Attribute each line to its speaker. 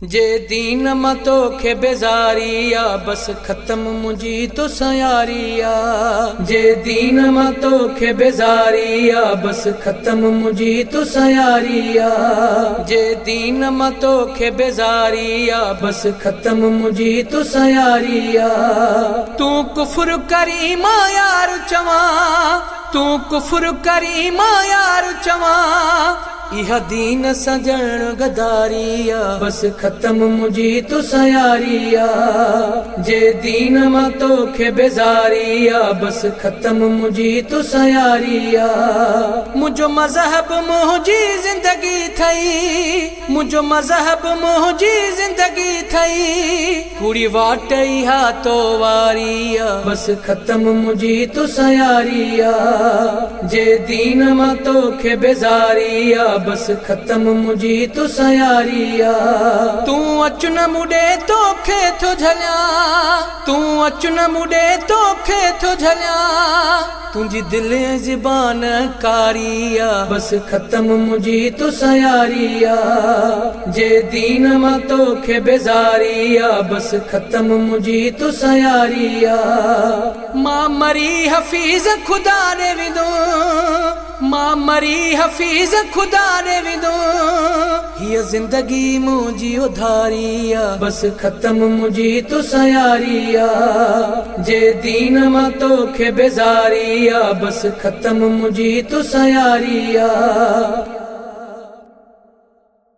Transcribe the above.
Speaker 1: जे दीन मां तोखे बेज़ारी आ, बस ख़त्म मुंहिंजी तोसां यारी आ। जे दीन मां तोखे बेज़ारी आ, बस ख़त्म मुंहिंजी तोसां यारी आ। जे दीन मां तोखे बेज़ारी आ, बस ख़त्म मुंहिंजी तोसां यारी आ। तूं कुफ्र करी मां यार चवां, तूं कुफ्र करी मां यार चवां, इहा दीन सजण गदारी आ, बस ख़त्म मुंहिंजी तोसां यारी आ। जे दीन मां तोखे बेज़ारी आ, बस ख़त्म मुंहिंजी तोसां यारी आ। मुंहिंजो मज़हब मुंहिंजी ज़िंदगी थई, मुंहिंजो मज़हब मुंहिंजी ज़िंदगी थई, पूरी वाट इहा तो वारी आ, बस ख़त्म मुंहिंजी तोसां यारी आ। जे दीन मां तोखे बेज़ारी आ, बस ख़त्म मुंहिंजी तोसां यारी आ। तूं अच न मुॾे तोखे थो झलियां, तूं अच न मुॾे तोखे थो झलियां, तुंहिंजी दिलि ज़बान कारी आ, बस ख़त्म मुंहिंजी तोसां यारी आ। जे दीन मां तोखे बेज़ारी आ, बस ख़त्म मुंहिंजी तोसां यारी आ। मां मरी हफ़ीज़ ख़ुदा ॾे विदो, मां मरी हफ़ीज़ ख़ुदा ॾे विदो, हीअ ज़िंदगी मुंहिंजी उधारी आ, बस ख़त्म मुंहिंजी तोसां यारी आ। जे दीन मां तोखे बेज़ारी आ, बस ख़त्म मुंहिंजी तोसां यारी आ।